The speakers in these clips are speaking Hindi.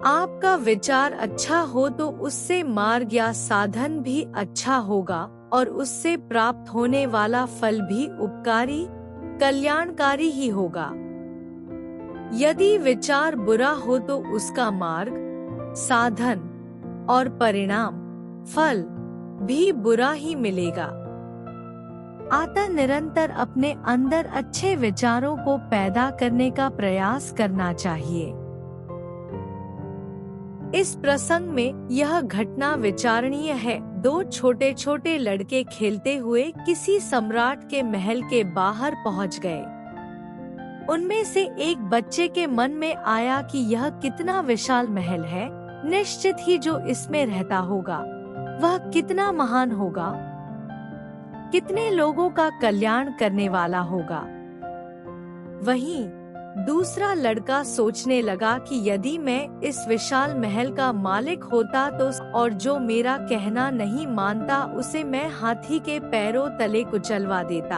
आपका विचार अच्छा हो तो उससे मार्ग या साधन भी अच्छा होगा और उससे प्राप्त होने वाला फल भी उपकारी, कल्याणकारी ही होगा। यदि विचार बुरा हो तो उसका मार्ग, साधन और परिणाम, फल भी बुरा ही मिलेगा। अतः निरंतर अपने अंदर अच्छे विचारों को पैदा करने का प्रयास करना चाहिए। इस प्रसंग में यह घटना विचारणीय है। दो छोटे छोटे लड़के खेलते हुए किसी सम्राट के महल के बाहर पहुंच गए। उनमें से एक बच्चे के मन में आया कि यह कितना विशाल महल है, निश्चित ही जो इसमें रहता होगा वह कितना महान होगा, कितने लोगों का कल्याण करने वाला होगा। वहीं दूसरा लड़का सोचने लगा कि यदि मैं इस विशाल महल का मालिक होता तो और जो मेरा कहना नहीं मानता उसे मैं हाथी के पैरों तले कुचलवा देता।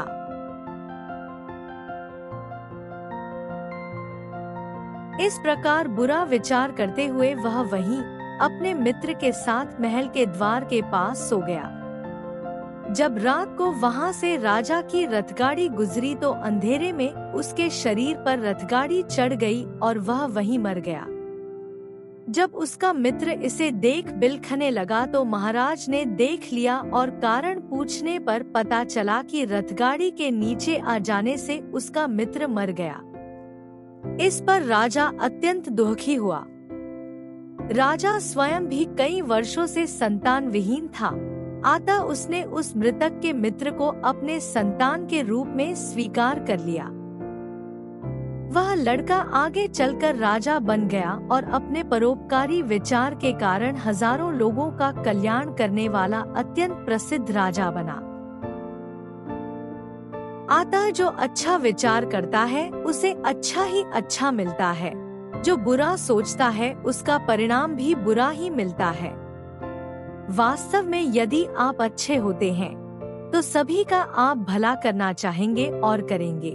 इस प्रकार बुरा विचार करते हुए वह वहीं अपने मित्र के साथ महल के द्वार के पास सो गया। जब रात को वहां से राजा की रथगाड़ी गुजरी तो अंधेरे में उसके शरीर पर रथगाड़ी चढ़ गई और वह वहीं मर गया। जब उसका मित्र इसे देख बिलखने लगा तो महाराज ने देख लिया और कारण पूछने पर पता चला कि रथगाड़ी के नीचे आ जाने से उसका मित्र मर गया। इस पर राजा अत्यंत दुखी हुआ। राजा स्वयं भी कई वर्षों से संतान विहीन था, अतः उसने उस मृतक के मित्र को अपने संतान के रूप में स्वीकार कर लिया। वह लड़का आगे चलकर राजा बन गया और अपने परोपकारी विचार के कारण हजारों लोगों का कल्याण करने वाला अत्यंत प्रसिद्ध राजा बना। अतः जो अच्छा विचार करता है उसे अच्छा ही अच्छा मिलता है, जो बुरा सोचता है उसका परिणाम भी बुरा ही मिलता है। वास्तव में यदि आप अच्छे होते हैं तो सभी का आप भला करना चाहेंगे और करेंगे।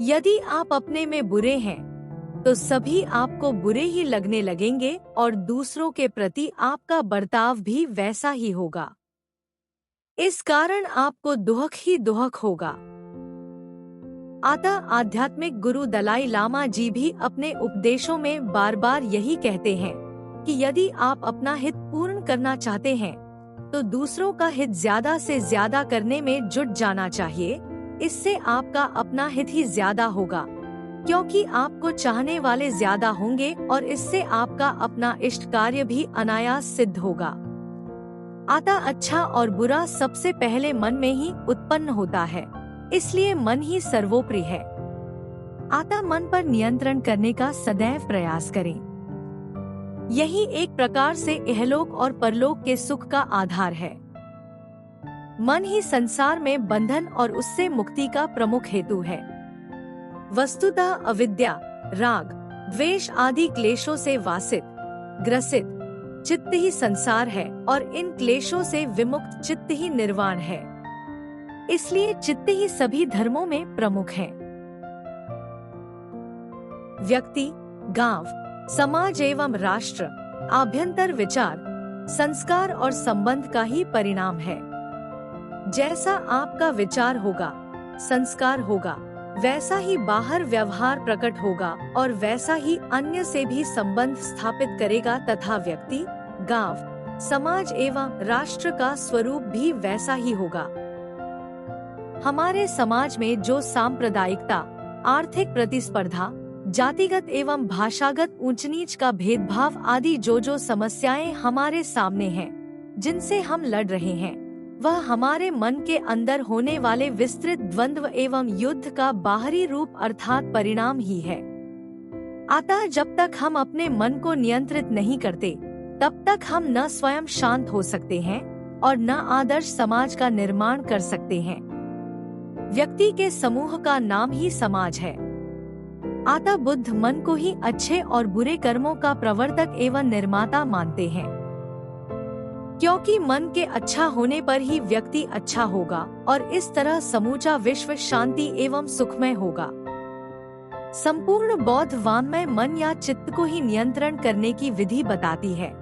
यदि आप अपने में बुरे हैं तो सभी आपको बुरे ही लगने लगेंगे और दूसरों के प्रति आपका बर्ताव भी वैसा ही होगा। इस कारण आपको दुख ही दुख होगा। अतः आध्यात्मिक गुरु दलाई लामा जी भी अपने उपदेशों में बार बार यही कहते हैं कि यदि आप अपना हित पूर्ण करना चाहते हैं तो दूसरों का हित ज्यादा से ज्यादा करने में जुट जाना चाहिए। इससे आपका अपना हित ही ज्यादा होगा, क्योंकि आपको चाहने वाले ज्यादा होंगे और इससे आपका अपना इष्ट कार्य भी अनायास सिद्ध होगा। अतः अच्छा और बुरा सबसे पहले मन में ही उत्पन्न होता है, इसलिए मन ही सर्वोपरि है। अतः मन पर नियंत्रण करने का सदैव प्रयास करें। यही एक प्रकार से इहलोक और परलोक के सुख का आधार है। मन ही संसार में बंधन और उससे मुक्ति का प्रमुख हेतु है। वस्तुतः अविद्या, राग, द्वेष आदि क्लेशों से वासित, ग्रसित चित्त ही संसार है और इन क्लेशों से विमुक्त चित्त ही निर्वाण है। इसलिए चित्त ही सभी धर्मों में प्रमुख है। व्यक्ति, गांव, समाज एवं राष्ट्र, आभ्यंतर विचार, संस्कार और संबंध का ही परिणाम है। जैसा आपका विचार होगा, संस्कार होगा, वैसा ही बाहर व्यवहार प्रकट होगा और वैसा ही अन्य से भी संबंध स्थापित करेगा तथा व्यक्ति, गांव, समाज एवं राष्ट्र का स्वरूप भी वैसा ही होगा। हमारे समाज में जो सांप्रदायिकता, आर्थिक प्रतिस्पर्धा, जातिगत एवं भाषागत ऊंच नीच का भेदभाव आदि जो समस्याएं हमारे सामने हैं, जिनसे हम लड़ रहे हैं, वह हमारे मन के अंदर होने वाले विस्तृत द्वंद्व एवं युद्ध का बाहरी रूप अर्थात परिणाम ही है। अतः जब तक हम अपने मन को नियंत्रित नहीं करते, तब तक हम न स्वयं शांत हो सकते हैं और न आदर्श समाज का निर्माण कर सकते हैं। व्यक्ति के समूह का नाम ही समाज है। अतः बुद्ध मन को ही अच्छे और बुरे कर्मों का प्रवर्तक एवं निर्माता मानते हैं, क्योंकि मन के अच्छा होने पर ही व्यक्ति अच्छा होगा और इस तरह समूचा विश्व शांति एवं सुखमय होगा। संपूर्ण बौद्ध वाङ्मय मन या चित्त को ही नियंत्रण करने की विधि बताती है।